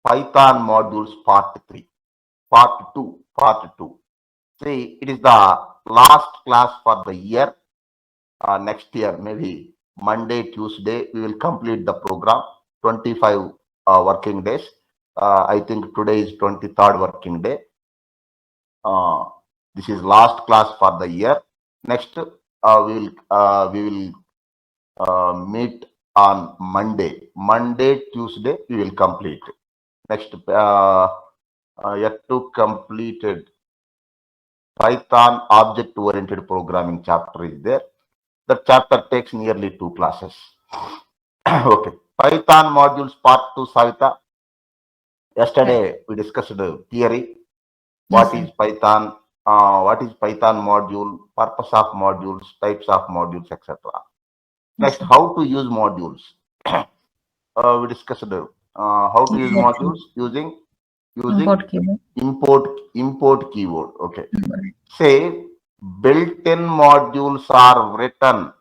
Python modules part 3, part 2, part 2. See, it is the last class for the year. Next year, maybe Monday, Tuesday, we will complete the program. 25 working days. I think today is 23rd working day. This is last class for the year. Next, we will meet on Monday. Monday, Tuesday, we will complete. Next, yet to completed Python object-oriented programming chapter is there. The chapter takes nearly 2 classes. Okay. Python modules part 2, Savita. Yesterday we discussed the theory. What is Python? What is Python module? Purpose of modules, types of modules, etc. Next, how to use modules. We discussed how to use modules using import keyword. Okay. Say built-in modules are written.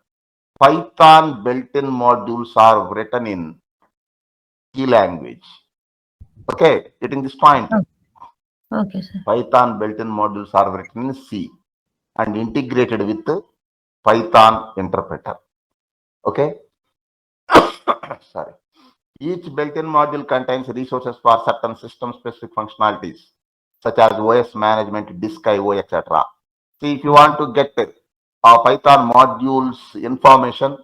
Python built-in modules are written in C language. Okay, getting this point. Okay, sir. Python built-in modules are written in C and integrated with the Python interpreter. Okay. Sorry. Each built-in module contains resources for certain system-specific functionalities, such as OS management, disk IO, etc. See, if you want to get Python modules information,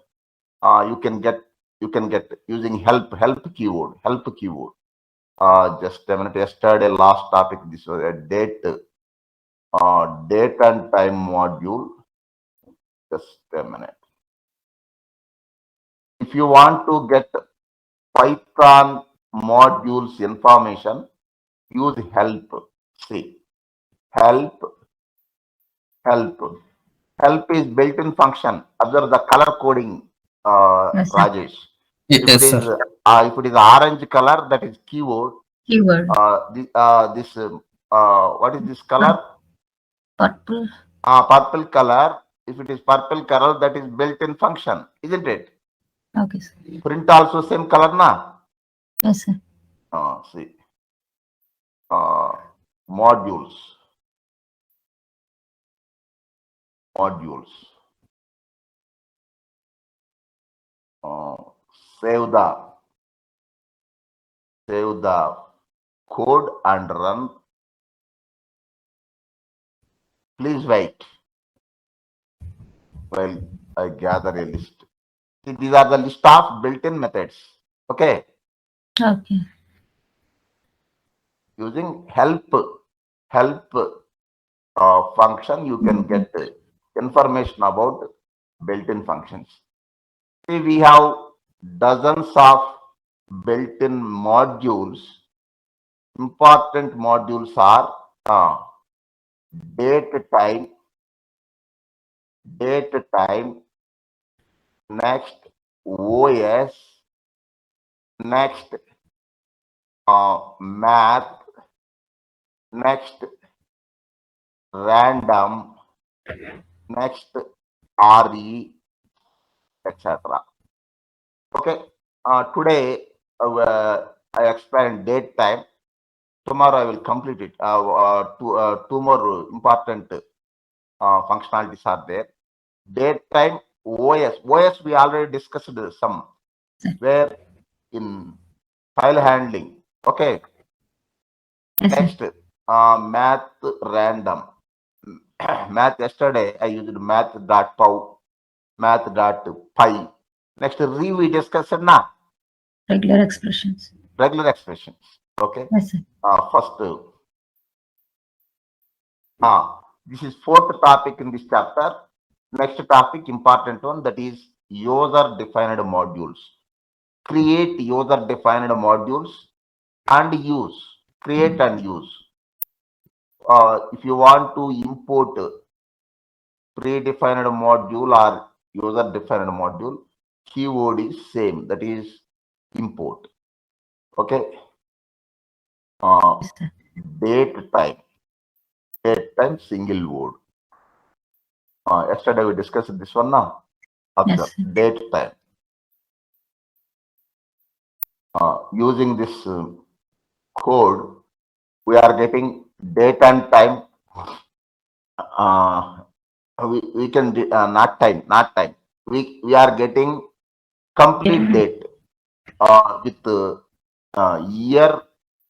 you can get using help keyword. Just a minute. Yesterday, last topic. This was a date and time module. Just a minute. If you want to get Python modules information, use help. See, help is built-in function. Observe the color coding, Rajesh. Yes, sir. If it is orange color, that is keyword. What is this color? Purple. Purple color. If it is purple color, that is built-in function, isn't it? Okay, sir. Print also same color, na? Yes, sir. See. Modules. Save the code and run. Please wait while I gather a list. See, these are the list of built-in methods. Okay. Okay. Using help function, you can get information about built-in functions. See, we have dozens of built-in modules. Important modules are date time, next OS, next math, next random, next RE, etc. Okay. Today I explained date time. Tomorrow I will complete it. Two more important functionalities are there. Date time, OS. OS we already discussed some. Where in file handling. Okay. Next, math random. Math yesterday I used math.py, math.py. Next, we discussed na? Regular expressions. Okay. Yes, sir. First, this is fourth topic in this chapter. Next topic, important one, that is user-defined modules. Create user-defined modules and use. Create and use. If you want to import predefined module or user-defined module, keyword is same, that is import. Okay. Date time, single word. Yesterday we discussed this one now. Observe, date time. Using this code, we are getting date and time. We can not time, not time. We are getting complete date with year,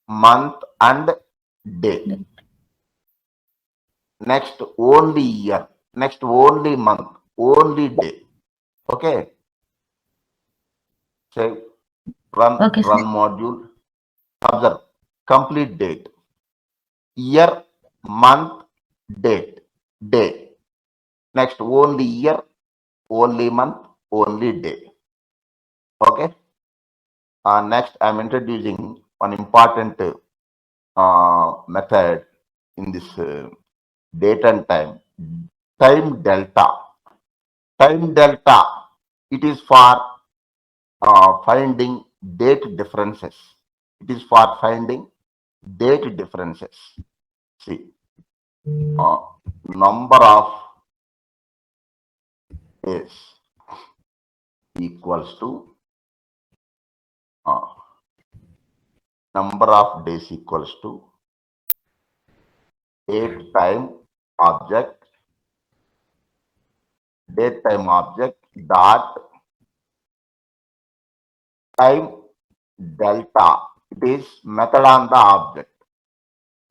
month, and day. Next only year, next only month, only day. Okay. Say Okay, sir. run module. Observe complete date, year, month, date, day. Next only year, only month, only day. Okay. Next, I'm introducing one important method in this date and time. Time delta. Time delta. It is for finding date differences. It is for finding date differences. See, number of days equals to number of days equals to date time object dot time delta. It is method on the object.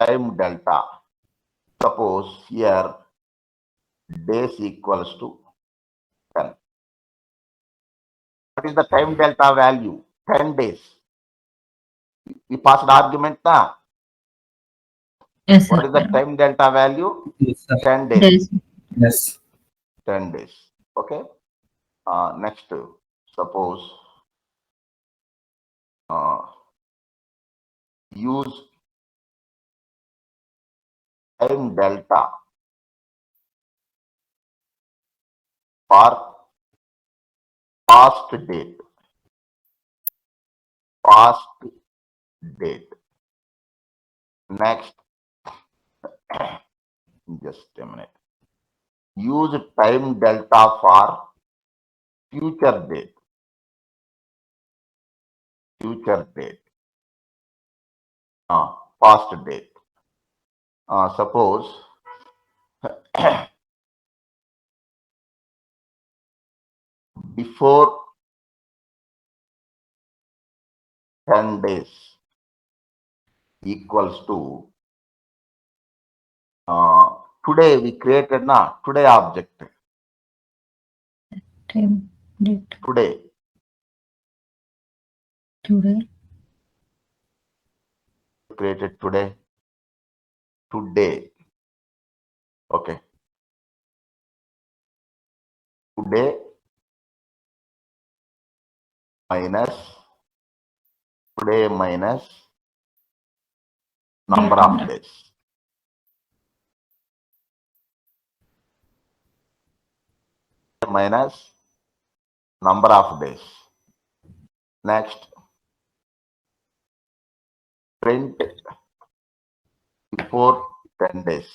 Time delta. Suppose here days equals to 10. What is the time delta value? 10 days. We passed argument now. Yes, What sir. is the time delta value? Yes, sir. 10 days. Days. Yes. 10 days. Okay. Next, suppose use time delta for past date. Past date. Next, just a minute. Use time delta for future date. Future date. Past date. Suppose before 10 days equals to today we created today object. Time. Date. Today. Today. Created today. Today. Okay. Today minus today minus number Date. of days. Minus number of days. Next, print before 10 days.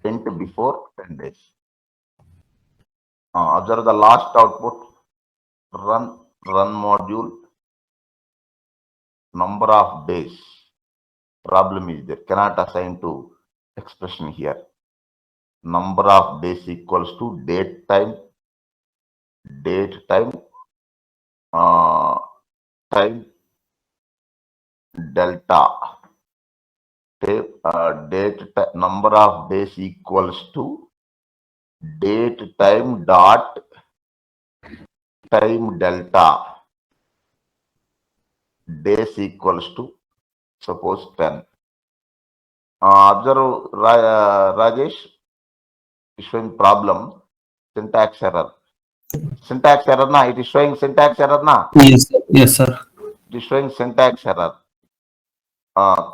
Print before 10 days. Observe the last output. Run module. Number of days. Problem is there. Cannot assign to expression here. Number of days equals to date time. Date time. Time delta. Number of days equals to date time dot time delta. Days equals to suppose 10. Observe Rajesh is showing problem syntax error. Syntax error na, it is showing syntax error na. Yes, sir. Yes, sir. It is showing syntax error.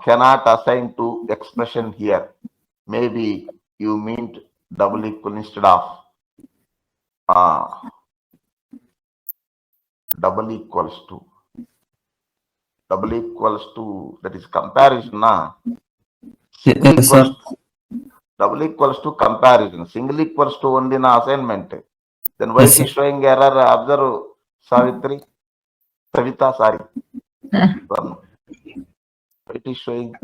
Cannot assign to expression here. Maybe you mean double equal instead of double equals to that is comparison na. Single Yes, sir. equals double equals to comparison. Single equals to only na assignment. Then why Yes, it is sir. showing error? Observe Savitri. Savita, sorry. Sir. It is showing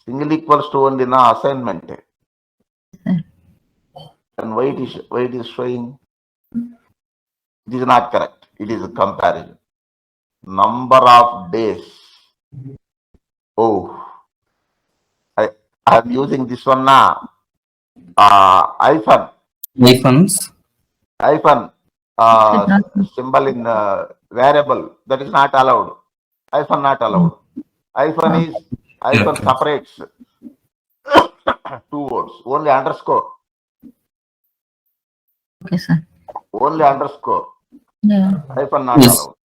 single equals to only na assignment. Sir. And why it is showing? It is not correct. It is a comparison. Number of days. Oh, I am using this one now. Hyphen Hyphens. Symbol in variable, that is not allowed. Hyphen not allowed. Hyphen is hyphen Okay. separates two words. Only underscore. Okay, sir. Only underscore. Yeah. Hyphen not Yes. allowed.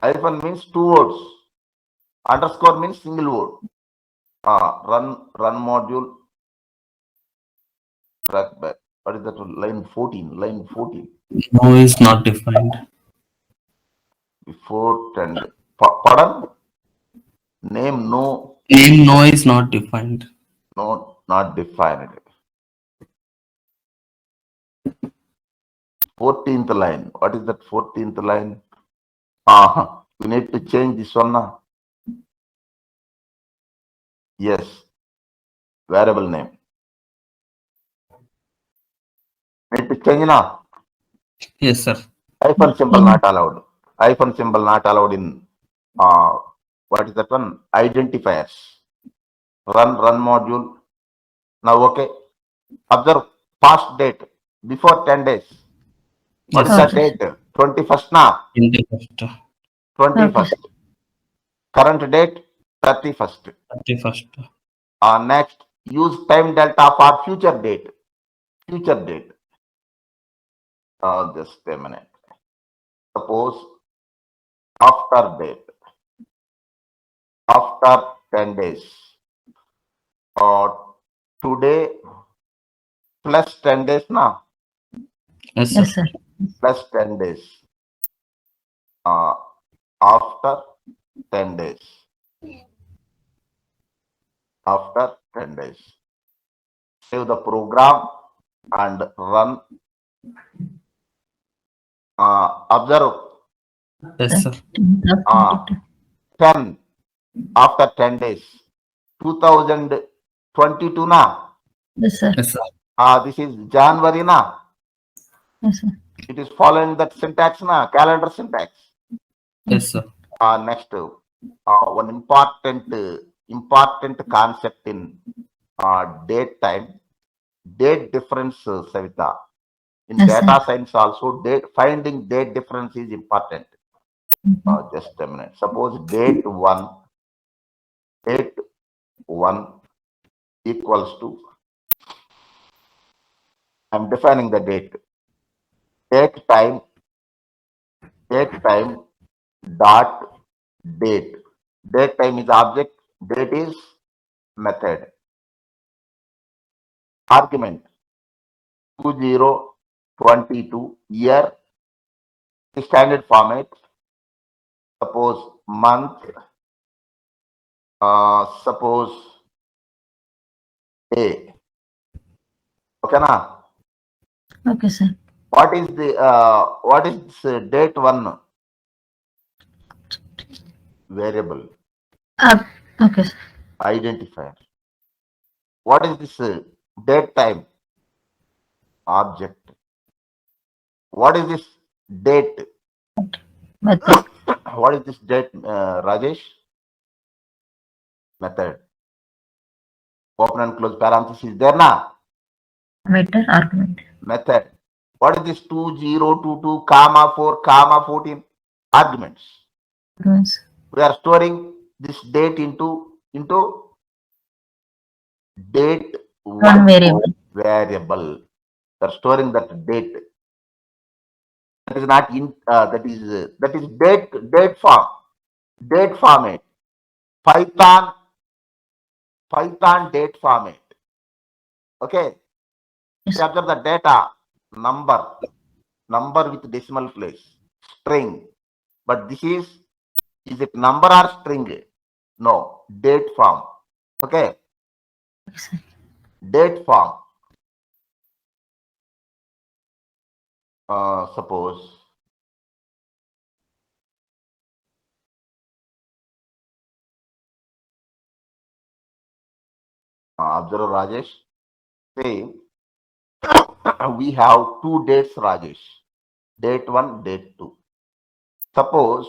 Hyphen means two words. Underscore means single word. Run module. Track back. What is that? Line 14. Line 14. No is not defined. Before 10. Pardon? Name no. Name no is not defined. No, not defined. 14th line. What is that 14th line? We need to change this one now. Yes. Variable name. Need to change now. Yes, sir. Hyphen symbol not allowed. Hyphen symbol not allowed in what is that one? Identifiers. Run module. Now okay. Observe past date before 10 days. What is Yes, the sir. Okay. date? 21st now. 21st. 21st. Current date 31st. 31st. Next, use time delta for future date. Future date. Just a minute. Suppose after date. After 10 days. Today plus 10 days now. Yes, sir. Yes, sir. Plus 10 days. After 10 days. After 10 days. Save the program and run. Observe Yes, sir. 10 after 10 days. 2022 na. Yes, sir. Yes, sir. This is January na. Yes, sir. It is following that syntax na, calendar syntax. Yes, sir. Next, one important concept in date time, date difference, Savita. In Yes, data sir. science also, finding date difference is important. Just a minute. Suppose date 1 equals to, I'm defining the date. Date time dot date. Date time is object, date is method. Argument 2022 year, standard format. Suppose month, suppose day. Okay na? Okay, sir. What is date 1 variable Okay, sir. identifier? What is this date time object? What is this date? Method. What is this date, Rajesh? Method. Open and close parenthesis there na? Method argument. Method. What is this 2022 comma 4 comma 14? Arguments. Arguments. We are storing this date into date One variable. variable. We are storing that date. That is not in. That is date form. Date format. Python date format. Okay. Yes. Capture the data number with decimal place, string. But this is it number or string? No, date form. Okay. Yes, sir. Date form. Suppose Observe Rajesh. Say we have two dates, Rajesh. Date 1, date 2. Suppose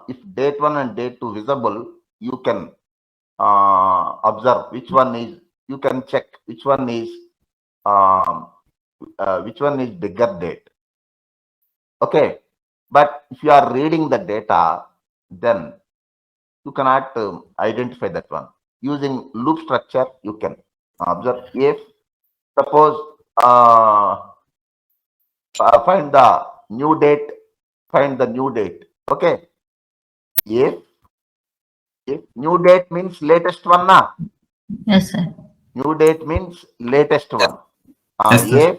if date 1 and date 2 visible, you can observe which one is, you can check um, which one is bigger date. Okay. But if you are reading the data, then you cannot identify that one. Using loop structure, you can observe if, suppose, find the new date, okay. If new date means latest one, na, Yes, sir. new date means latest one. Yes, sir.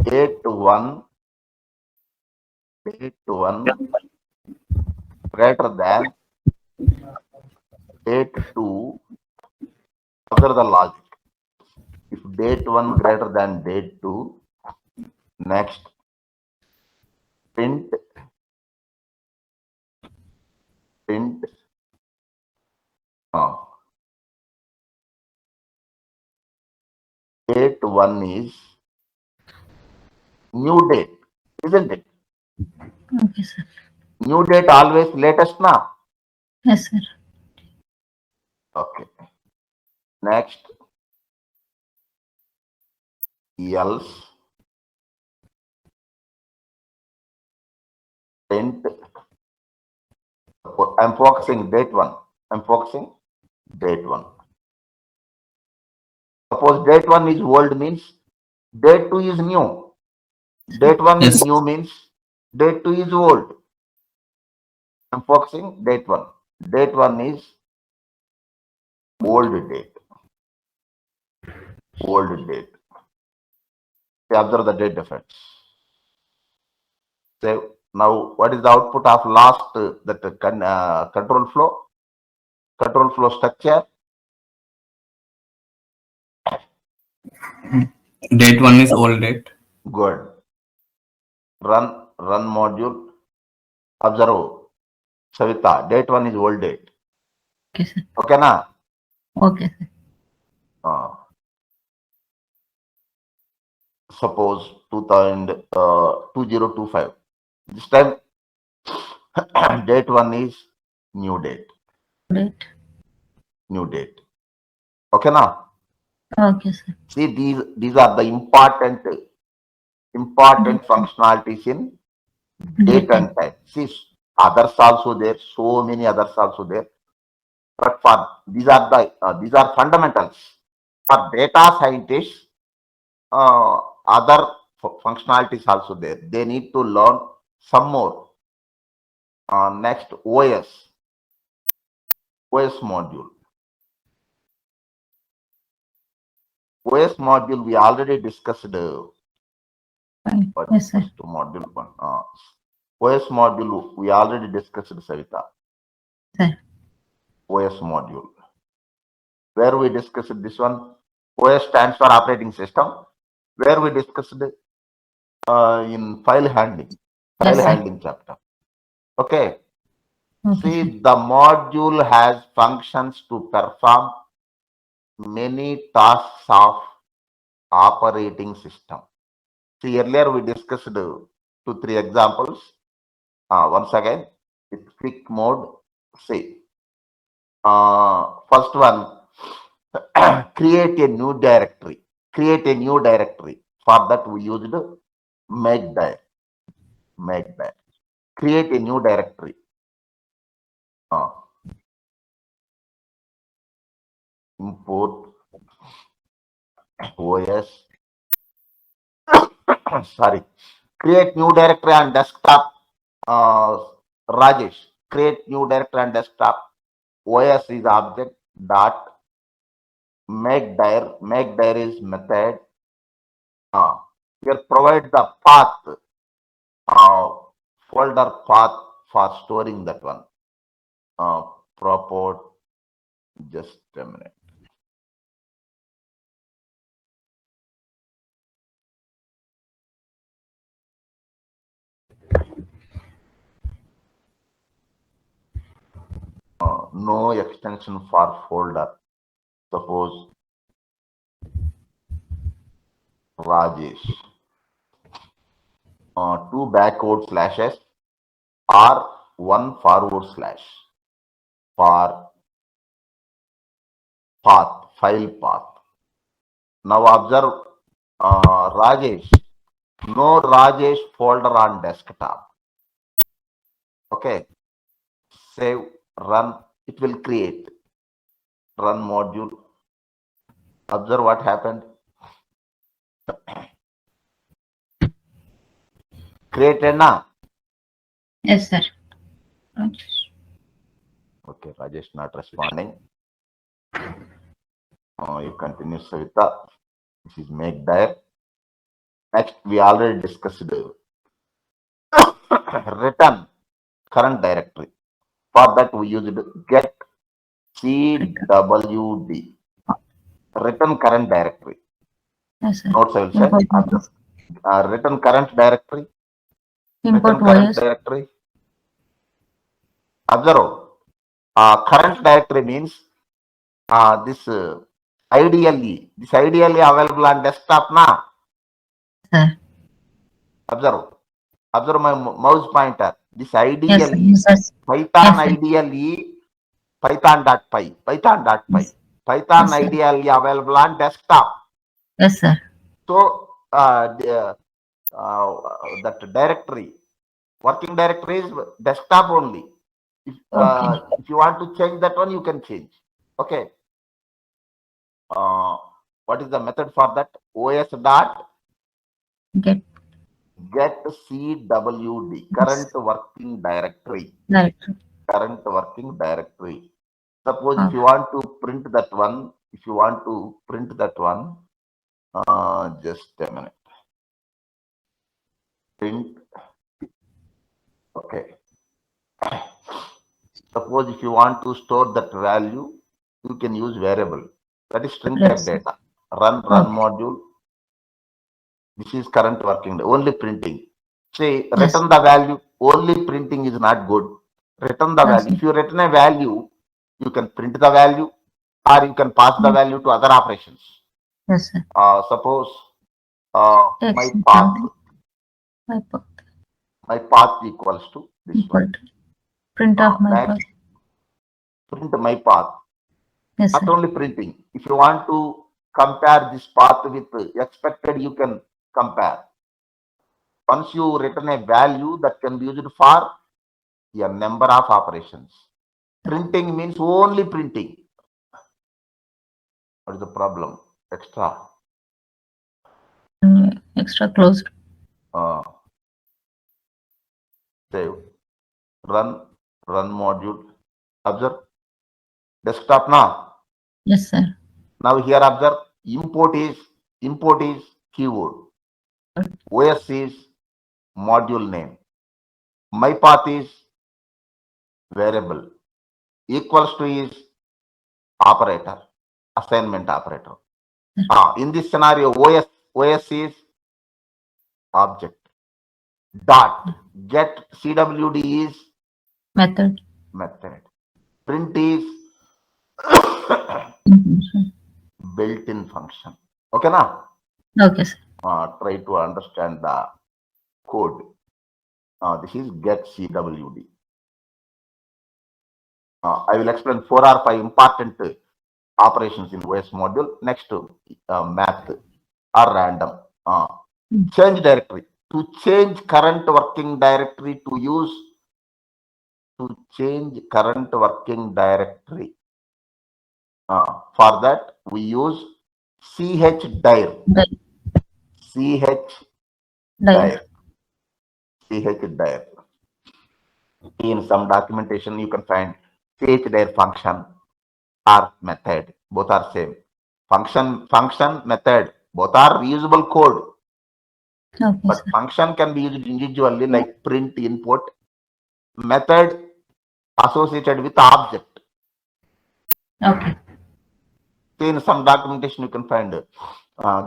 If date 1 greater than date 2, observe the logic. If date 1 greater than date 2, next print uh, date 1 is new date, isn't it? Okay, sir. New date always latest, na? Yes, sir. Okay. Next, else print. I'm focusing date 1. Suppose date 1 is old means date 2 is new. Date 1 is Yes. new means date 2 is old. I'm focusing date 1. Date 1 is old date. Observe the date difference. So now what is the output of last control flow structure? Date 1 is old date. Good. Run module. Observe Savita. Date 1 is old date. Okay, sir. Okay, na? Okay, sir. Suppose 2025. This time date 1 is new date. Date. Okay, na? Okay, sir. See, these are the important functionalities in date and time. See, others also there, so many others also there. But for these are fundamentals. For data scientists, other functionalities also there. They need to learn some more. Next, OS module. OS module we already discussed. Fine. But Yes, sir. first module 1. OS module we already discussed, Savita. Sir. OS module. Where we discussed this one, OS stands for operating system. Where we discussed in file handling chapter. Okay. Okay, See, sir. the module has functions to perform many tasks of operating system. See, earlier we discussed 2-3 examples. Once again, with quick mode. See, first one, create a new directory. For that we used make dir. Create a new directory. Import OS. Sorry. Create new directory on desktop. Rajesh. Create new directory on desktop. OS is object dot make dir is method. Here provide the path, folder path for storing that one. Proper, just a minute. no extension for folder. Suppose Rajesh. Two backward slashes or one forward slash for path, file path. Now observe Rajesh. No Rajesh folder on desktop. Okay. Save, run. It will create. Run module. Observe what happened. Created now. Yes, sir. Okay, Rajesh not responding. You continue, Savita. This is make there. Next, we already discussed return current directory. For that, we used get cwd. Return current directory. Yes, sir. Notes I will say. Import, Return current directory. import Return current OS. directory. Observe. Current directory means this ideally available on desktop now. Sir. Observe my mouse pointer. This Yes, sir. ideally Yes, sir. Python Yes, sir. ideally Python.py Yes. Python Yes, sir. ideally available on desktop. Yes, sir. So that directory, working directory is desktop only. Okay. If you want to change that one, you can change. Okay. What is the method for that? OS dot Get get cwd current working directory. directory. Current working directory. Suppose if Oh, you want to print that one, just a minute. Print. Okay. Suppose if you want to store that value, you can use variable. That is string type yes. data. Run Okay. module. This is current working. Only printing. Say Yes. return the value. Only printing is not good. Return the Yes, value. If you return a value, you can print the value, or you can pass the value to other operations. yes, sir. Suppose X something. my path equals to this Equal one. to print of my Next, path. print my path. Yes, Not sir. only printing. If you want to compare this path with expected, you can compare. Once you return a value that can be used for a number of operations. Printing means only printing. What is the problem? Extra. Extra closed. Save. Run module. Observe. Desktop now. Yes, sir. Now here observe. Import is keyword. OS is module name. My path is variable. Equals to is operator, assignment operator. In this scenario, OS is object. Dot get cwd is Method. Print is Mhm. built-in function. Okay, now Okay, sir. try to understand the code. This is get cwd. I will explain 4 or 5 important operations in OS module. Next, math or random. Change directory. To change current working directory to change current working directory. For that, we use chdir. Dire. chdir. In some documentation, you can find chdir function or method. Both are same. Function, method. Both are reusable code. Okay, But sir. function can be used individually, like print input. Method associated with object. Okay. In some documentation, you can find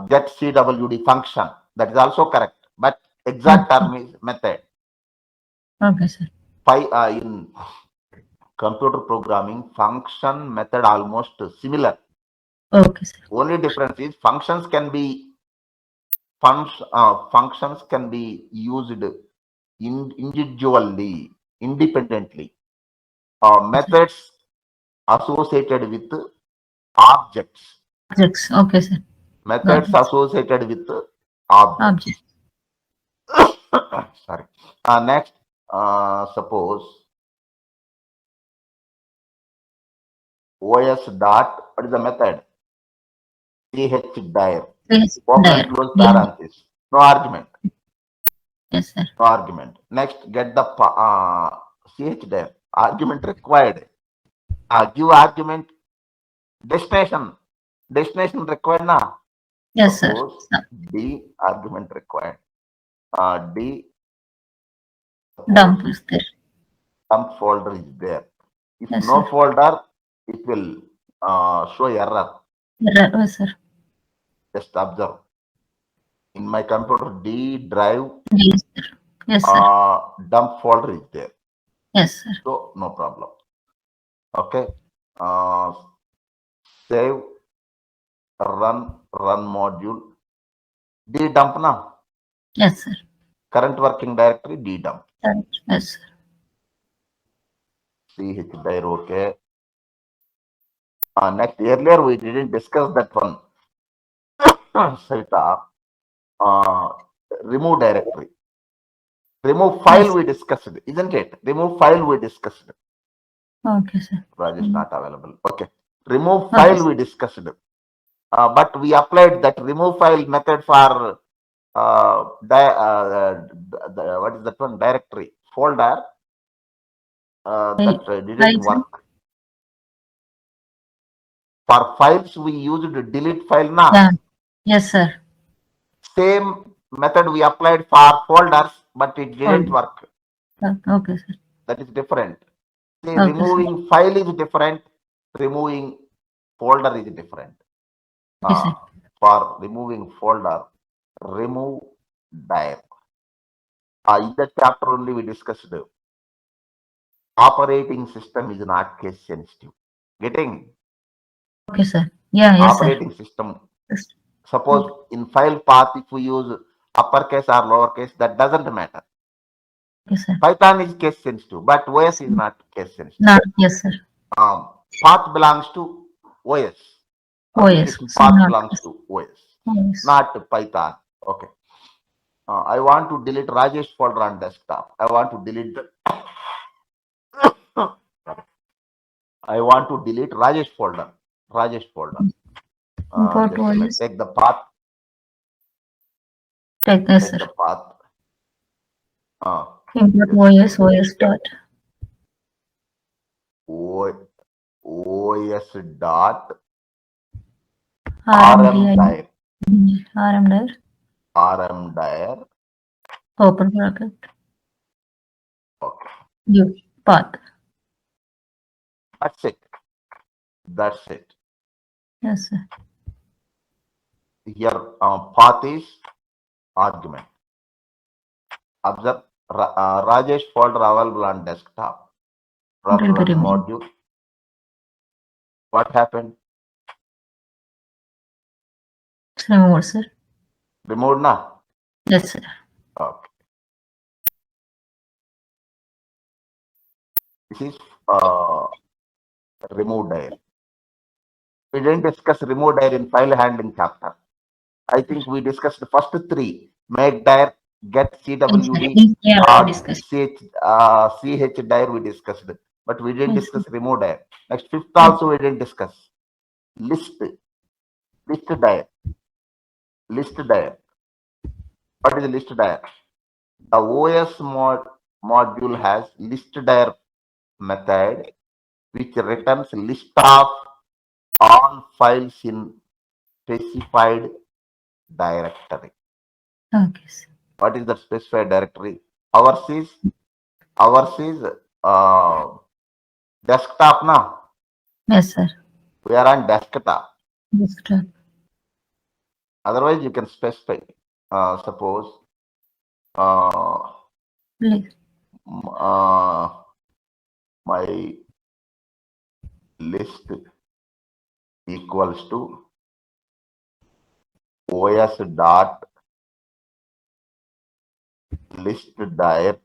get cwd function. That is also correct. But exact term is method. Okay, sir. In computer programming, function method almost similar. Okay, sir. Only difference is functions can be used individually, independently. Methods associated with objects. Objects. Okay, sir. Got Methods it. associated with objects. Object. Sorry. Next, suppose OS dot, what is the method? chdir. Yes, Open and there. close Yeah. parenthesis. No argument. Yes, sir. No argument. Next, get the chdir. Argument required. Give argument. Destination. Destination required now. Yes, sir. Suppose D argument required. D Dump is there. dump folder is there. If Yes, no sir. folder, it will show error. Yes, sir. Just observe. In my computer, D drive Yes, sir. Yes, sir. dump folder is there. Yes, sir. So no problem. Okay. Save, run module. D dump now. Yes, sir. Current working directory D dump. Yes, sir. chdir, okay. Next, earlier we didn't discuss that one. Saita, remove directory. Remove file Yes. we discussed, isn't it? Remove file we discussed. Okay, sir. Raj is not available. Okay. Remove Okay, file sir. we discussed. But we applied that remove file method for what is that one? Directory folder. That didn't Files, sir. work. For files we used delete file now. Yeah. Yes, sir. Same method we applied for folders, but it didn't work. Okay, sir. That is different. See, Okay, removing file is different. Removing folder is different. Okay, sir. For removing folder, remove dir. In that chapter only we discussed operating system is not case sensitive. Getting Okay, sir. Yeah, yes, sir. operating system. Yes. Suppose in file path, if we use uppercase or lowercase, that doesn't matter. Okay, sir. Python is case sensitive, but OS is not case sensitive. Not, yes, sir. Path belongs to OS. Oh, yes. Application So path not, belongs to OS, yes. not Python. Okay. I want to delete Rajesh folder on desktop. I want to delete the I want to delete Rajesh folder. Rajesh folder. Import Just like OS. take the path. Yes, Take sir. the path. Import Just OS dot. OS dot RMDI. rmdir. RMDI. Rmdir. Open bracket. Okay. Give path. That's it. That's it. Yes, sir. Here path is argument. Observe Rajesh folder available on desktop. It will be Run removed. module. What happened? It's removed, sir. Removed now. Yes, sir. Okay. This is remove dir. We didn't discuss remove dir in file handling chapter. I think we discussed the first three: make dir, get CWD, Yeah, discuss. CH dir we discussed, but we didn't Yes, discuss remove dir. Next, fifth also we didn't discuss. List dir. List dir. What is list dir? The OS module has list dir method which returns list of all files in specified directory. Okay, sir. What is the specified directory? Ours is desktop now. Yes, sir. We are on desktop. Desktop. Otherwise, you can specify. Suppose Please. my list equals to os dot list dir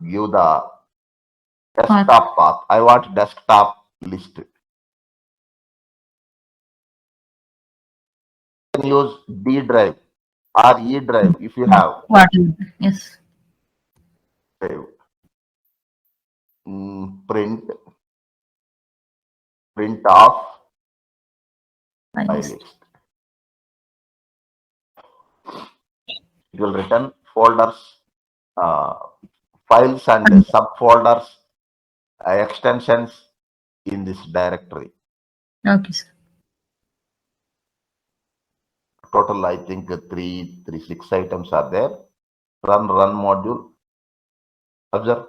give the desktop path. I want desktop list. You can use D drive or E drive if you have. Whatever. Yes. Drive. Print off my Yes. list. It will return folders, files and subfolders, extensions in this directory. Okay, sir. Total, I think 6 items are there. Run module. Observe.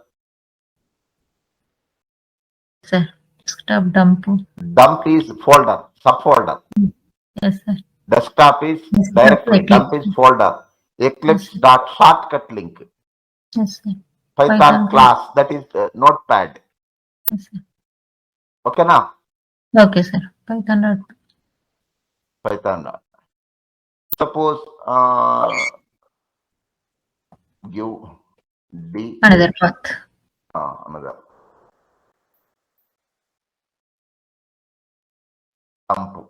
Sir, desktop dump. Dump is folder, subfolder. Yes, sir. Desktop is Desktop directory. Eclipse. Dump is folder. Eclipse dot shortcut link. Yes, sir. Python class, that is notepad. Yes, sir. Okay now? Okay, sir. Python. Suppose give D Another path. another dump.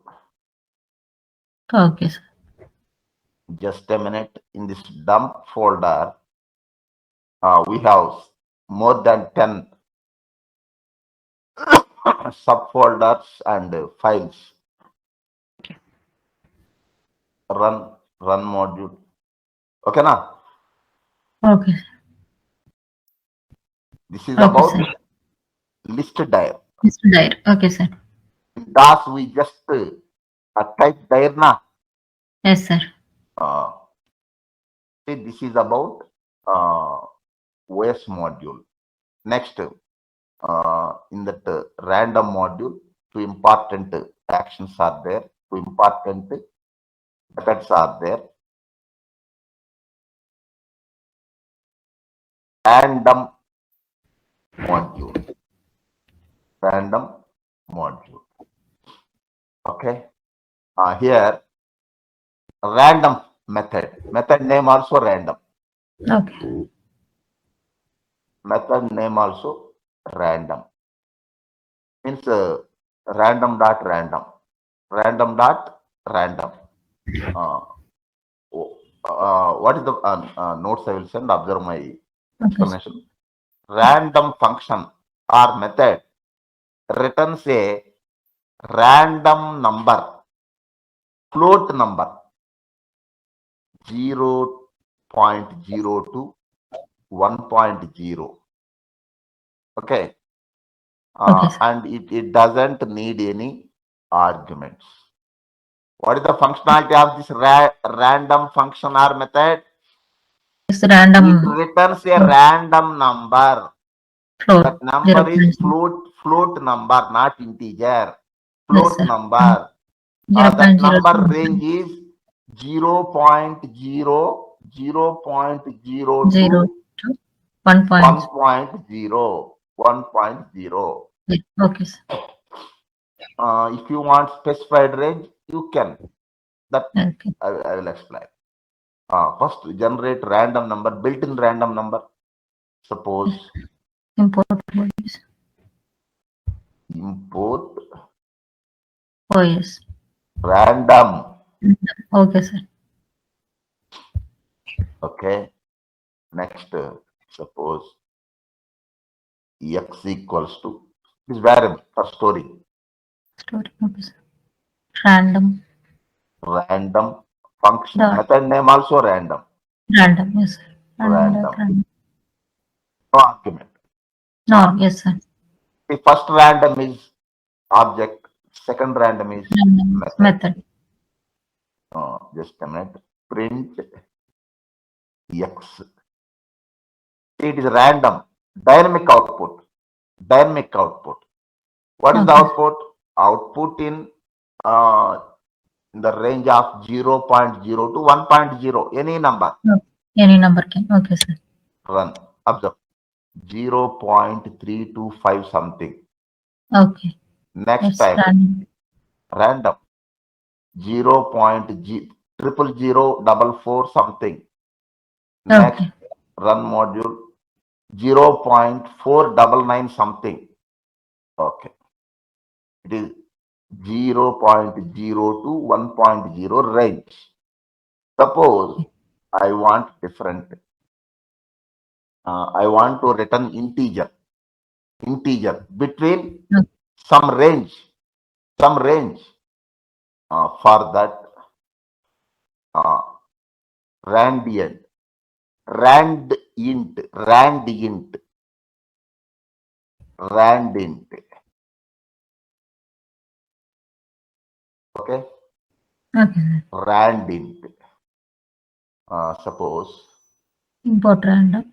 Okay, sir. Just a minute. In this dump folder, we have more than 10 subfolders and files. Run module. Okay now? Okay. This is Okay, about sir. list dir. List dir. Okay, sir. In DAS we just type dir na. Yes, sir. See, this is about OS module. Next, in that random module, two important actions are there, two important methods are there. Random module. Okay. Here, random method name also random. Okay. Method name also random. Means random dot random. What is the notes I will send? Observe my explanation. Random function or method returns a random number, float number 0.0 to 1.0. Okay. And it doesn't need any arguments. What is the functionality of this random function or method? It's random. It returns a random number. Float. That number is 0. float number, not integer. Yes, Float sir. number. 0. That number range is 0.0 to 1.0. 1.0. Okay, sir. If you want specified range, you can. That Okay. I will explain. First, generate random number, built-in random number. Suppose Import. Oh, yes. Random. Okay, sir. Okay. Next, suppose x equals to this variable for storing. Story. Okay, sir. Random function. Method name also random. Random, yes, sir. Random. No argument. No, yes, sir. The first random is object. Second random is method. Just a minute. Print x. It is random. Dynamic output. What is the output? Output in the range of 0.0 to 1.0. Any number. Any number can. Okay, sir. Run. Observe. 0.325 something. Okay. Next That's time, random. random 0.00044 something. Next Okay. run module 0.499 something. Okay, it is 0.0 to 1.0 range. Suppose I want different. I want to return integer between Okay. some range. For that, uh, randient, randint. Okay, Okay, sir. randint. Suppose Import random.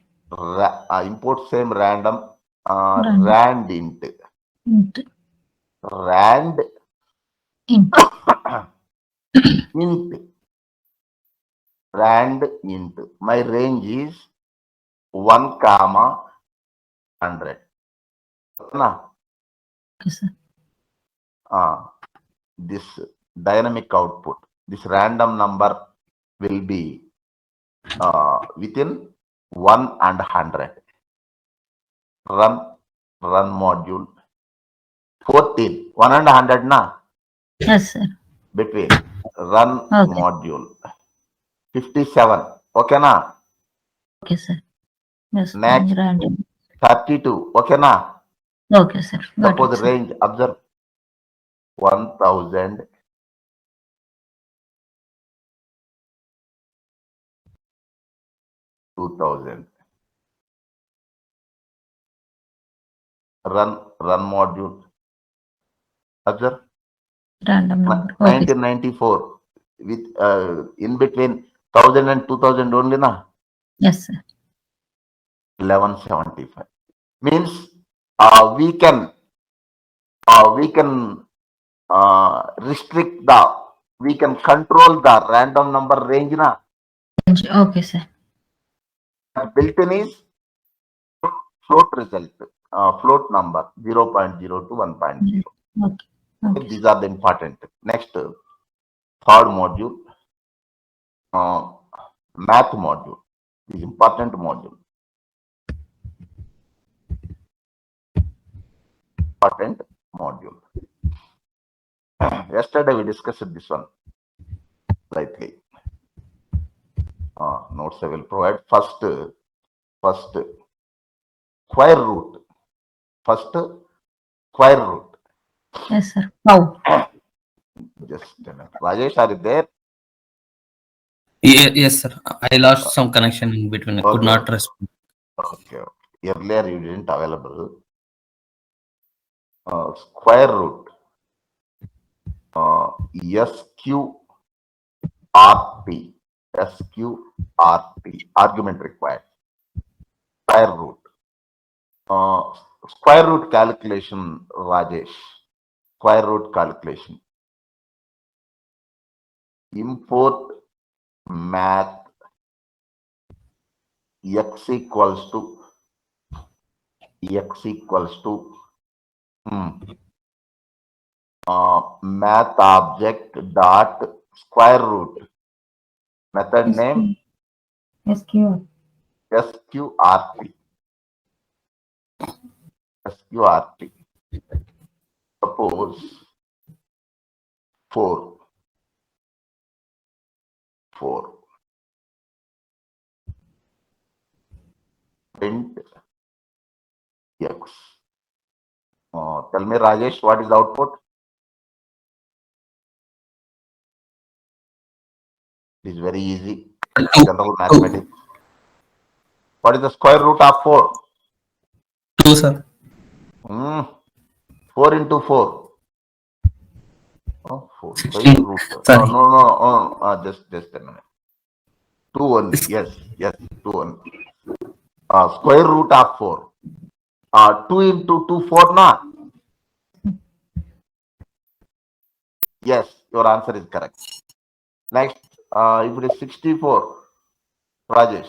import same random, Random. randint, Int. rand Int. int, rand int. My range is 1, 100. Na? Okay, sir. This dynamic output, this random number will be within 1 and 100. Run module 14, 1 and 100 na, Yes, sir. between run Okay. module 57. Okay na? Okay, sir. Yes, Next random. 32. Okay na? Okay, sir. Got it, Suppose sir. range, observe 1000, 2000. Run module. Observe Random number. Okay, sir. 1994 with in between 1000 and 2000 only na. Yes, sir. 1175 means we can restrict we can control the random number range na. Okay, sir. Built-in is float result, float number 0.0 to 1.0. Okay. Okay, These sir. are the important. Next, third module, math module is important module. Important module. Yesterday we discussed this one slightly. Notes I will provide. First square root. First square root. Yes, sir. Wow. Just Rajesh, are you there? Yes, sir. I lost some connection in between. I could Okay, not okay, respond. okay. Earlier you didn't available. Square root. SQRT. SQRT. Argument required. Square root. Square root calculation, Rajesh. Square root calculation. Import math x equals to math object dot square root. Method name SQ. SQRT. SQRT. Suppose 4. Print x. Tell me, Rajesh, what is the output? It is very easy. General mathematics. What is the square root of 4? 2, sir. 4 into 4. Oh, 4. Square 16. root. Sorry. No. Just a minute. 2 only. Yes. 2 only. Square root of 4. 2 into 2, 4 na? Yes, your answer is correct. Next, if it is 64, Rajesh.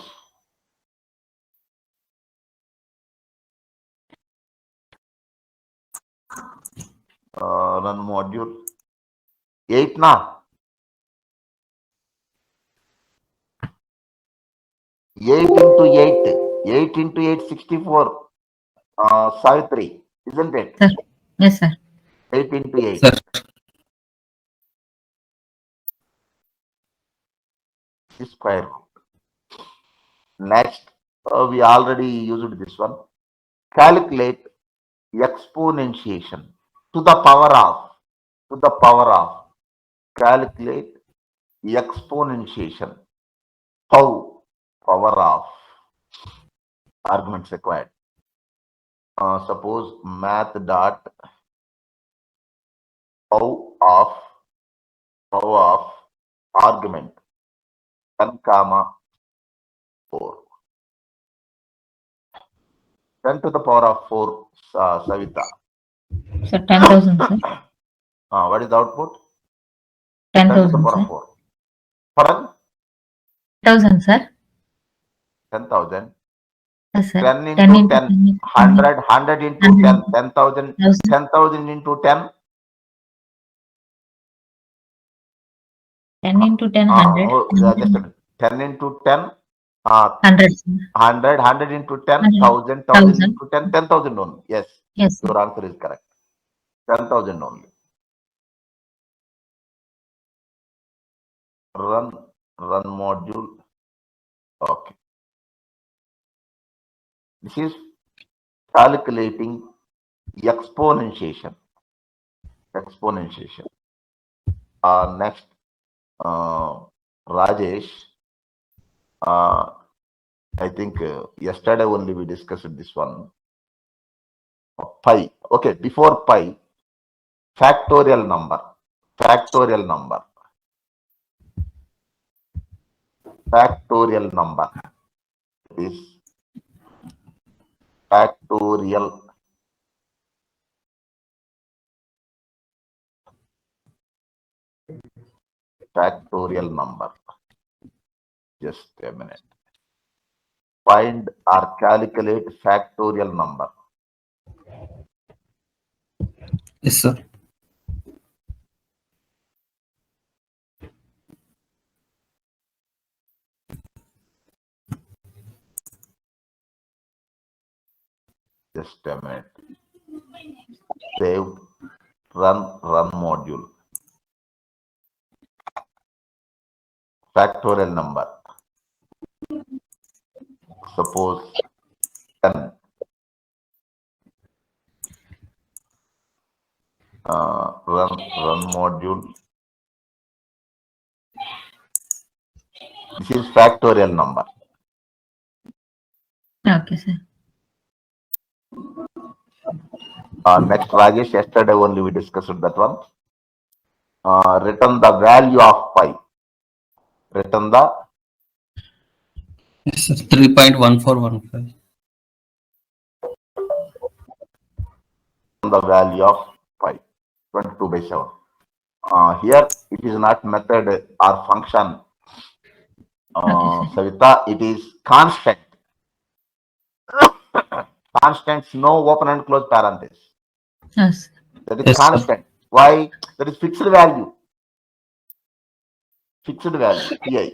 run module 8 na 8 into 8 8 into 8 64 Savitri, isn't it? Sir. Yes, sir. 8 into 8 Sir. square root. Next, we already used this one. Calculate exponentiation to the power of calculate exponentiation. How? Power of arguments required. Suppose math dot power of argument 10 comma 4. 10 to the power of 4, Savita. Sir, 10,000, sir. What is the output? 10 to the 10,000, power sir. of 4. Pardon? 10,000, sir. 10,000. Yes, sir. 10 10 into into 10, 10, 100, 100 into 10, 10,000, 10,000. 10,000 into 10, 10 into 10, 100. just a minute. 10 into 10, 100, sir. 100, 100 into 10, 100. 1,000, 1,000 into 10, 10,000 only. Yes, Yes, sir. your answer is correct. 10,000 only. Run module. Okay. This is calculating exponentiation. Next, Rajesh. I think yesterday only we discussed this one. Pi. Okay, before pi, factorial number. Factorial number is factorial number. Just a minute. Find or calculate factorial number. Yes, sir. Just a minute. Save, run module. Factorial number. Suppose 10. Run module. This is factorial number. Okay, sir. Next, Rajesh, yesterday only we discussed that one. Return the value of pi. Return Yes, sir. 3.1415. the value of pi. 22 by 7. Here it is not method or function. Okay, sir. Savita, it is constant. Constants, no open and close parenthesis. Yes. That is Yes, sir. constant. Why? That is fixed value. Fixed value. Pi. Yes.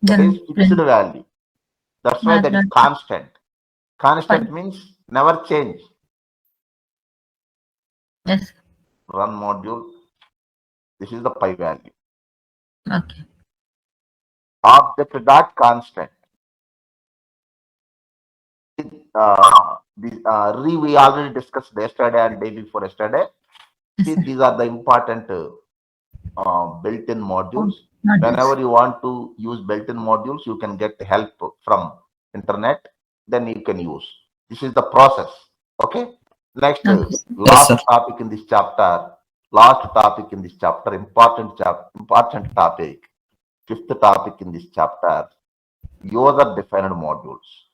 That is Then fixed value. That's why that is math. constant. Constant Fine. means never change. Yes. Run module. This is the pi value. Okay. Object dot constant. We already discussed yesterday and day before yesterday. Yes, See, sir. these are the important built-in modules. Not Whenever this. you want to use built-in modules, you can get help from internet. Then you can use. This is the process. Okay. Next, Okay, sir. Yes, sir. topic in this chapter. Last topic in this chapter. Important topic. Fifth topic in this chapter. User-defined modules.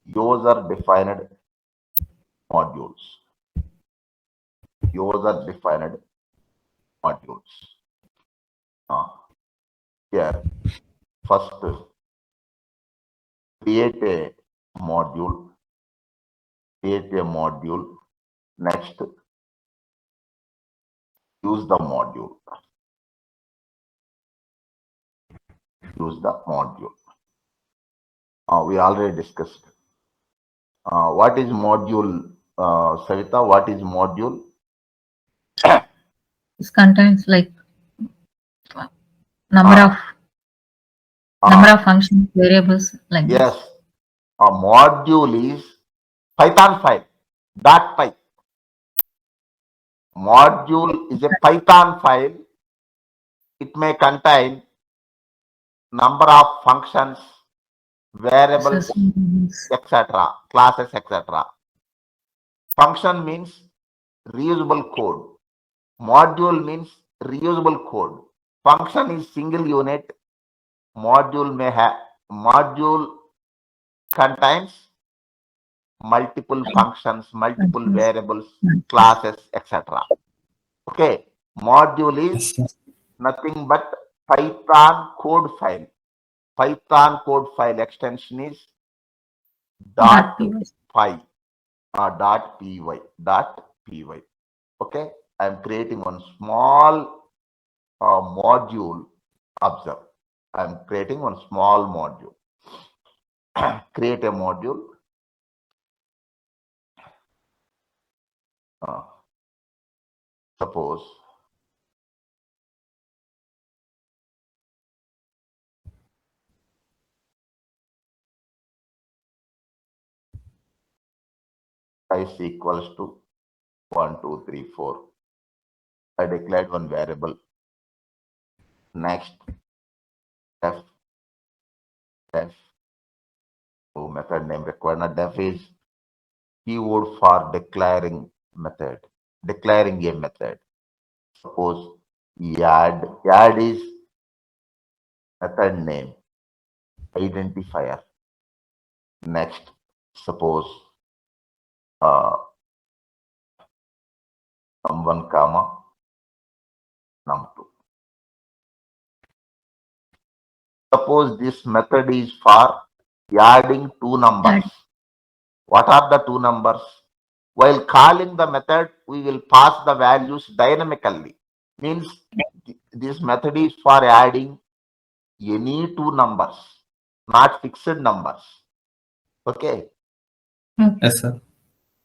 User-defined modules. User-defined modules. Here, first, create a module. Next, use the module. Use the module. We already discussed. What is module, Savita? What is module? This contains like number Ah, of functions, variables like yes, this. a module is Python file. .py. Module is a Python file. It may contain number of functions, variables, Access etc., classes, etc. Function means reusable code. Module means reusable code. Function is single unit. Module contains multiple functions, multiple functions. variables, classes, etc. Okay. Module is Yes, sir. nothing but Python code file. Python code file extension is Dot .py py. .py. Okay, I'm creating one small module. Observe, I'm creating one small module. Create a module. Suppose size equals to 1, 2, 3, 4. I declared one variable. Next, def. So method name required. Now def is keyword for declaring method. Declaring a method. Suppose add. Add is method name. Identifier. Next, suppose num1 comma num2. Suppose this method is for adding two numbers. What are the two numbers? While calling the method, we will pass the values dynamically. Means this method is for adding any two numbers, not fixed numbers. Okay. Yes, sir.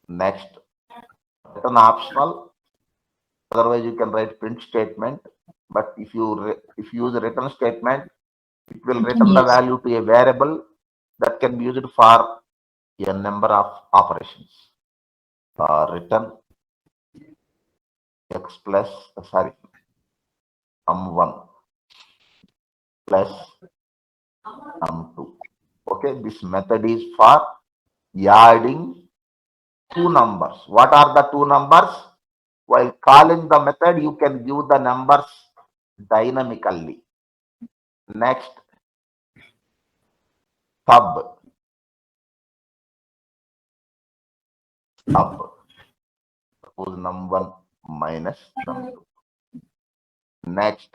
Next, return optional. Otherwise, you can write print statement. But if you use a return statement, it will return the Yes. value to a variable that can be used for a number of operations. Return x plus num1 plus num2. Okay, this method is for adding two numbers. What are the two numbers? While calling the method, you can give the numbers dynamically. Next, sub. Suppose num1 minus num2. Next,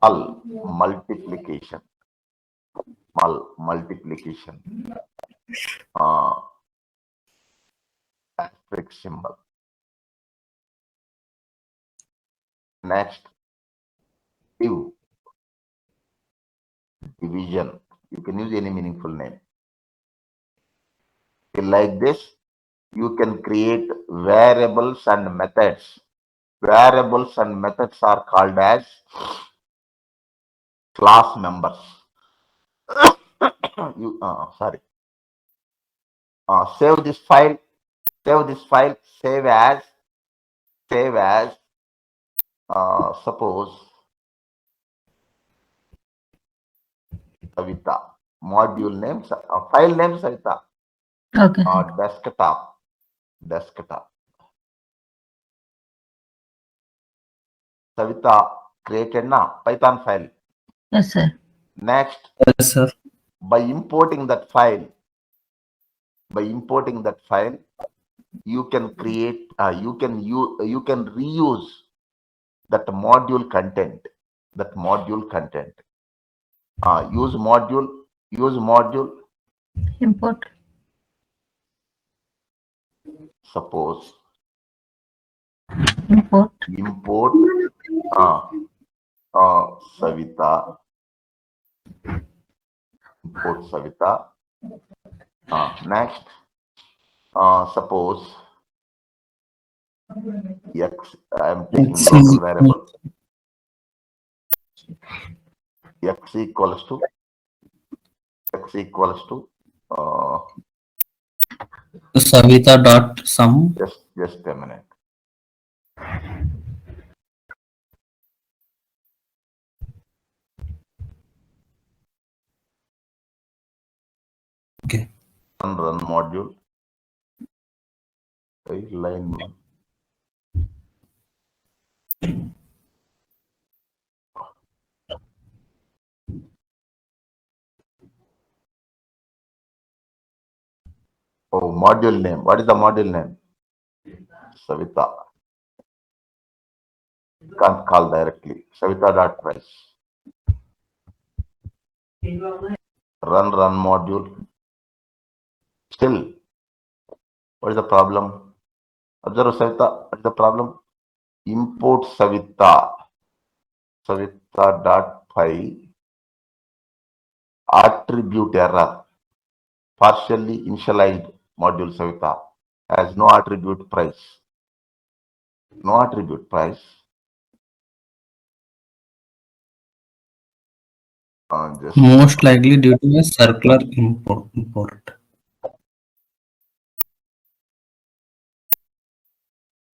multiplication. Multiplication. Asterisk symbol. Next, division. You can use any meaningful name. Like this, you can create variables and methods. Variables and methods are called as class members. Save this file. Save as. Suppose Savita. Module name. File name Savita. Okay. Desktop. Savita created na Python file. Yes, sir. Next, Yes, sir. by importing that file, you can create. You can reuse that module content. Use module. Import. Suppose Import. Import Savita. Import Savita. Next, suppose X, I am taking X local variable. X equals to Savita dot sum. just a minute. Okay. Run module. Line 1. Oh, module name. What is the module name? Savita. Can't call directly. Savita.price. Run module. Still, what is the problem? Observe Savita. What is the problem? Import Savita. Savita.py. Attribute error. Partially initialized module Savita has no attribute price. No attribute price. Just Most likely due to a circular import.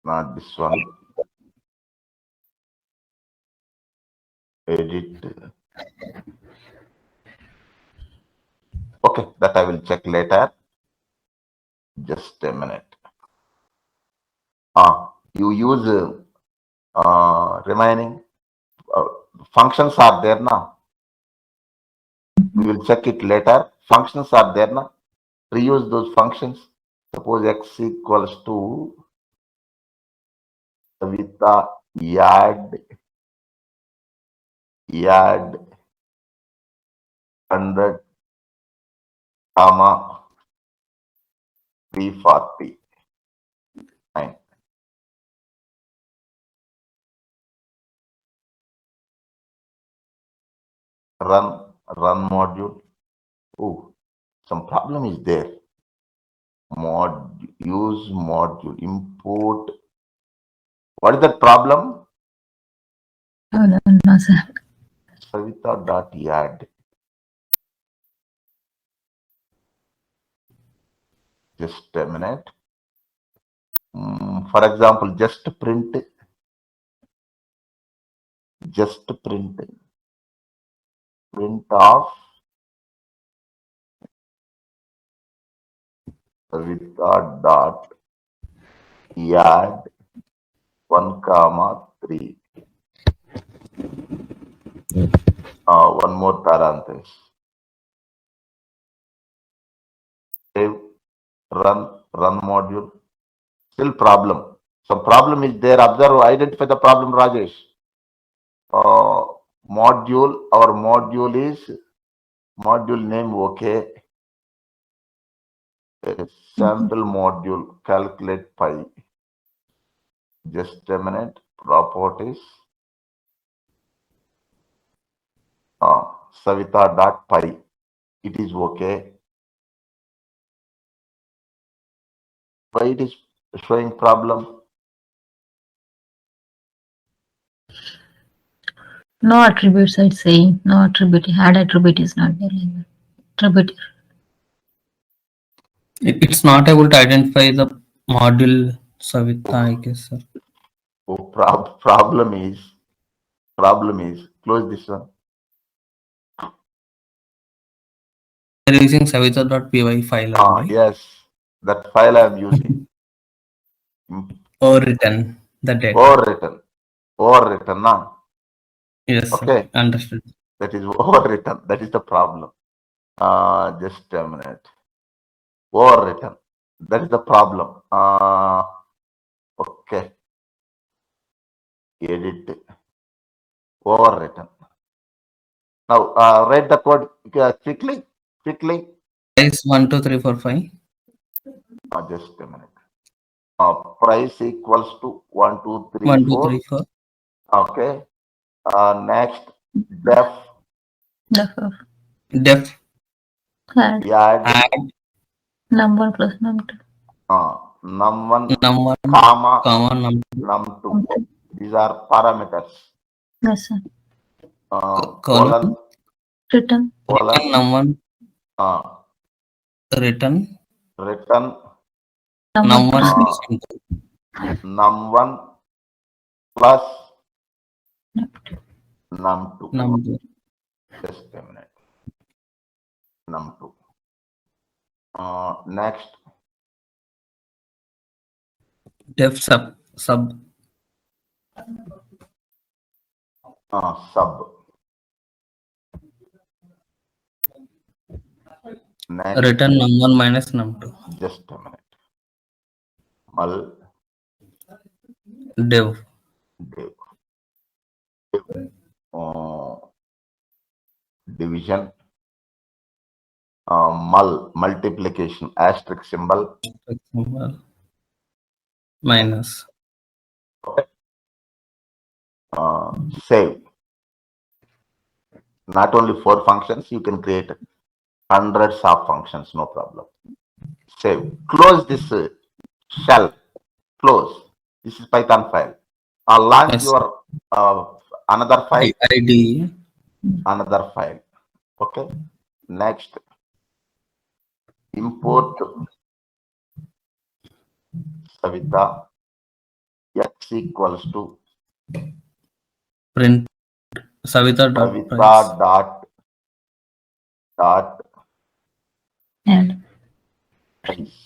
not this one. Edit. Okay, that I will check later. Just a minute. You use remaining functions are there now. We will check it later. Functions are there now. Reuse those functions. Suppose x equals to with the add 100 comma 340. Fine. Run module. Oh, some problem is there. Use module import. What is that problem? No, sir. Savita.add. Just a minute. For example, just print off Savita.add 1 comma 3. One more parenthesis. Save, run module. Still problem. Some problem is there. Observe, identify the problem, Rajesh. Module, our module is module name, okay. Sample module, calculate pi. Just a minute. Properties. Savita.py. It is okay. Why it is showing problem? No attributes, it's saying. No attribute. Add attribute is not there. Like that. Attribute. It's not able to identify the module Savita, I guess, sir. Oh, problem is close this one. They're using savita.py file only. Yes, that file I am using. Or written the data. Overwritten now. Yes, Okay. sir. Understood. That is overwritten. That is the problem. Just a minute. Overwritten. That is the problem. Okay. Edit. Overwritten. Now write the code quickly. Size 1, 2, 3, 4, 5. Just a minute. price equals to 1, 2, 3, 1, 2, 3, 4. 4. Okay. Next, def The Def add add add num1 plus num2. num1, num1, comma, comma num2, num2. These are parameters. Yes, sir. Colon, colon, Return return num1, uh, return return num1 num1 plus plus num2, num1 plus num2. num2. Just a minute. Num2. Next, Def sub sub. Next, return num1 minus num2. just a minute. Mul Dev div. Uh, Division. Multiplication. Asterisk symbol. symbol minus Save. Not only 4 functions, you can create hundreds of functions, no problem. Save. Close this shell. Close. This is Python file. Launch yes, your another file. id Another file. Okay. Next, import Savita x equals to print savita dot Savita price dot and price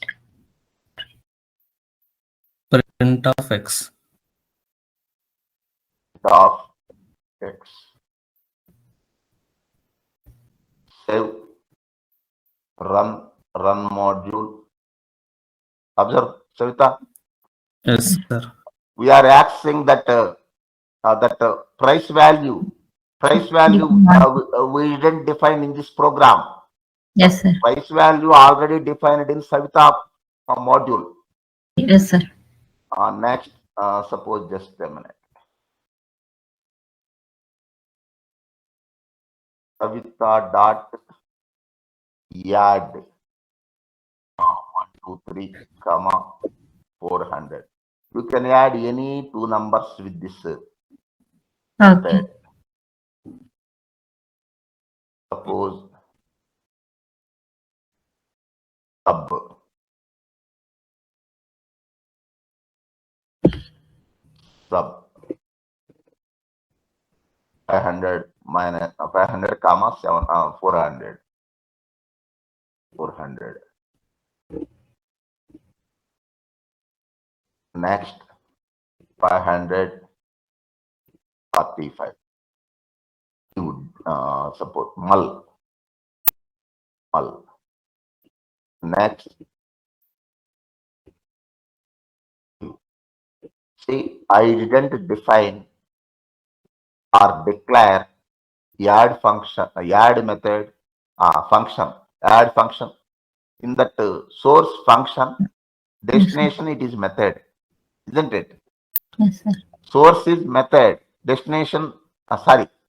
print of x of x. Save. Run module. Observe, Savita. yes sir We are accessing that price value. Price value we didn't define in this program. yes, sir. Price value already defined in Savita module. Yes, sir. Next, suppose just a minute. Savita dot add 1, 2, 3, comma 400. You can add any 2 numbers with this Okay. method. Suppose sub. Sub 500 minus 500 comma 7 400. 400. Next, 545. You would suppose mul. Next, see, I didn't define or declare add function, add method, add function. In that source function, destination it is method, isn't it? Yes, sir. Source is method, destination,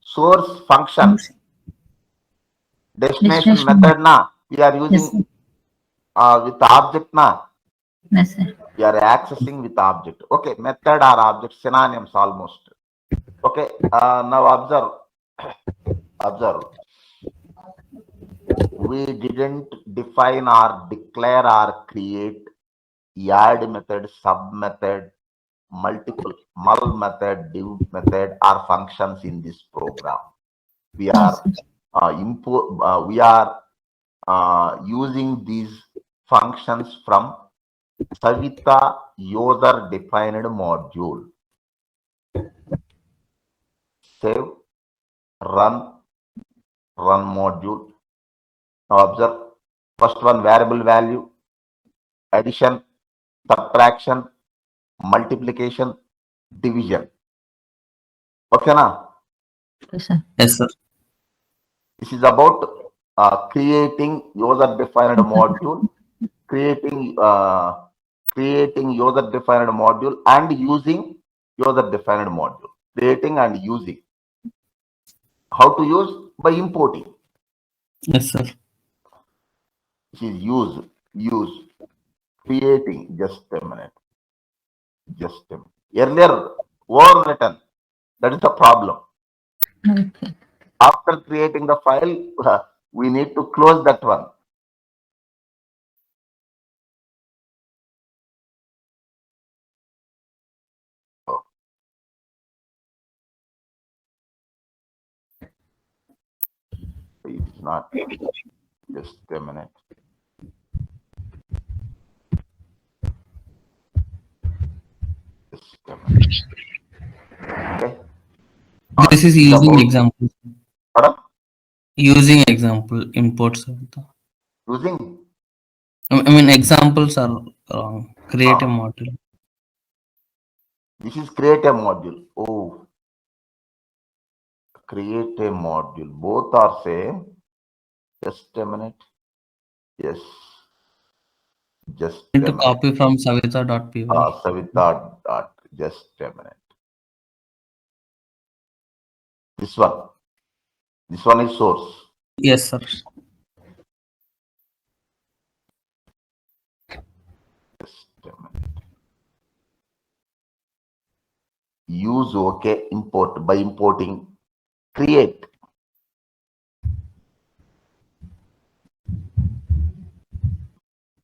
source function, Yes. destination Destination. method na, we are Yes, using sir. with object na, Yes, sir. we are accessing with object. Okay, method or object, synonyms almost. Okay, now observe. We didn't define or declare or create add method, sub method, multiple mul method, div method, or functions in this program. We are Yes, sir. we are using these functions from Savita user defined module. Save, run module. Now observe, first one variable value, addition, subtraction, multiplication, division. Okay, na? Yes, sir. yes sir This is about creating user defined module, creating creating user-defined module and using user-defined module. Creating and using. How to use? By importing. Yes, sir. This is use, creating. Just a minute. Just a minute. Earlier, overwritten. That is the problem. Okay. After creating the file, we need to close that one. It's not. Just a minute. Just a minute. Okay. This is This is using about example. pardon? Using example imports. Using I mean examples are wrong. Create a module. this is create a module. Oh, create a module. Both are same. Just a minute. Yes. Just Need a to minute. copy from savita.py. Savita dot. Just a minute. This one. This one is source. Yes, sir. Just a minute. Use okay. Import by importing. Create.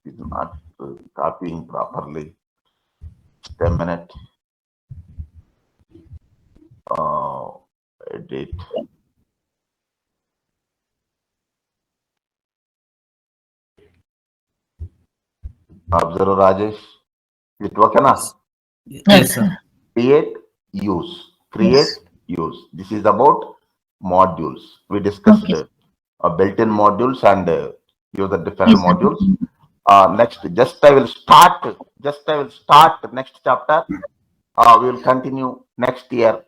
It's not copying properly. Just a minute. Edit. Observe Rajesh. Is it okay now? Yes, sir. Create, use. Create, Yes. use. This is about modules. We discussed Okay. built-in modules and user-defined Yes, sir. modules. Next, just I will start. Next chapter. We will continue next year.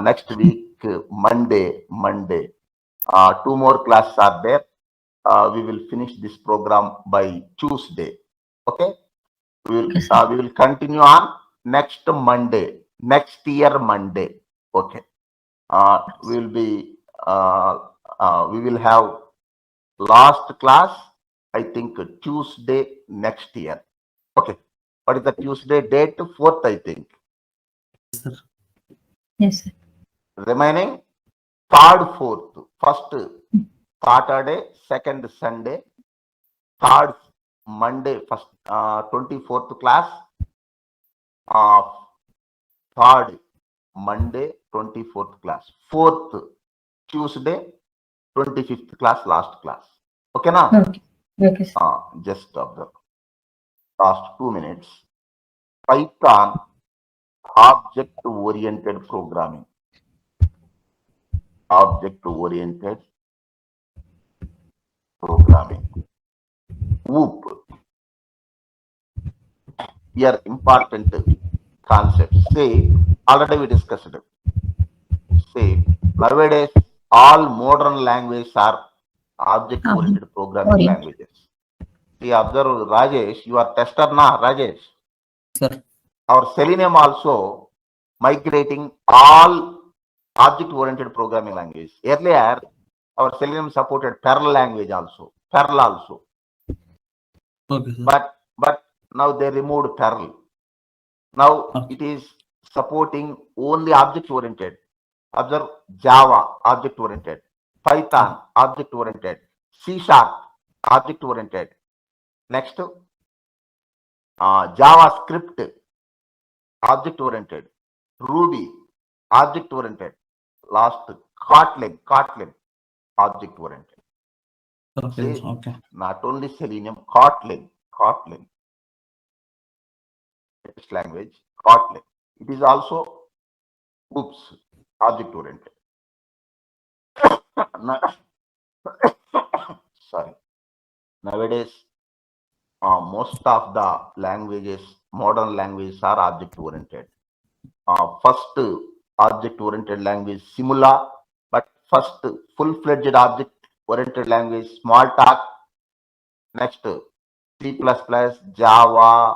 Next week, Monday. Two more classes are there. We will finish this program by Tuesday. Okay. Okay, sir. We will continue on next Monday, next year Monday. Okay. We will be we will have last class. I think Tuesday next year. Okay. What is the Tuesday date? 4th, I think. Yes, sir. Remaining 3rd, 4th. First Saturday, second Sunday, third Monday, first 24th class. Third Monday, 24th class. Fourth Tuesday, 25th class, last class. Okay, now? Okay. Okay, sir. Just observe. Last 2 minutes. Python object-oriented programming. Object-oriented programming. OOP. Here, important concepts. Say, already we discussed it. Say, nowadays, all modern languages are object-oriented programming Orient. languages. See, observe Rajesh, you are tester na, Rajesh. Sir. Our Selenium also migrating all object-oriented programming languages. Earlier, our Selenium supported Perl language also, Perl also. Okay, sir. But now they removed Perl. Now Okay. it is supporting only object-oriented. Observe Java, object-oriented. Python, object-oriented. C#, object-oriented. Next, JavaScript, object-oriented. Ruby, object-oriented. Last, Kotlin, object-oriented. Okay. See, Okay. not only Selenium, Kotlin, text language, Kotlin. It is also, object-oriented. Sorry. Nowadays, most of the languages, modern languages are object-oriented. First object-oriented language Simula, but first full-fledged object-oriented language Smalltalk. Next C++, Java,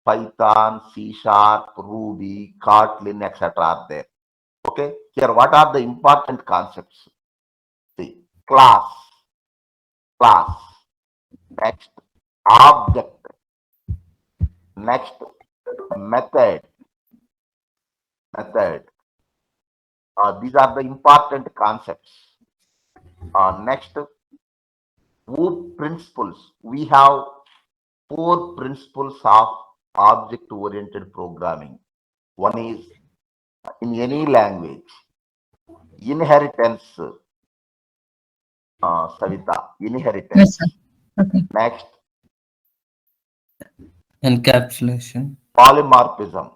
Python, C Sharp, Ruby, Kotlin, etc. are there. Okay. Here, what are the important concepts? See, class. Next, object. Next, method. These are the important concepts. Next, OOP principles. We have 4 principles of object-oriented programming. One is in any language, inheritance, Savita, Yes, inheritance. sir. Okay. Next, Encapsulation. polymorphism.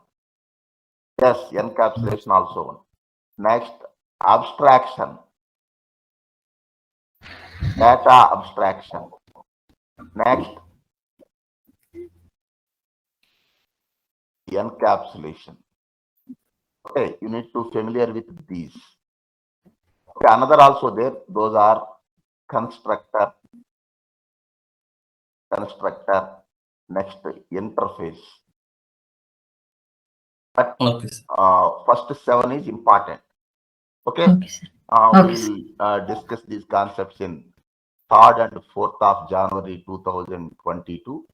Yes, encapsulation also one. Next, abstraction, data abstraction. Next, encapsulation. Okay, you need to familiar with these. Okay, another also there. Those are constructor. Next, interface. But Okay, sir. first 7 is important. Okay, Okay, sir. we Okay, sir. will discuss these concepts in 3rd and 4th of January 2022.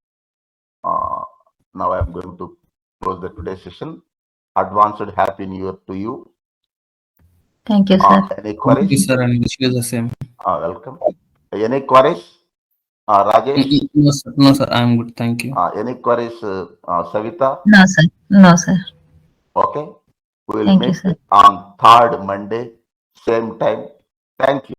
Now I am going to close the today's session. Advanced Happy New Year to you. Thank you, sir. Any Thank you, queries? sir, and wish you the same. Welcome. Any queries? Rajesh? No, sir. No, sir. I'm good. Thank you. Any queries, Savita? No, sir. No, sir. Okay. We will Thank you, meet sir. on 3rd Monday, same time. Thank you.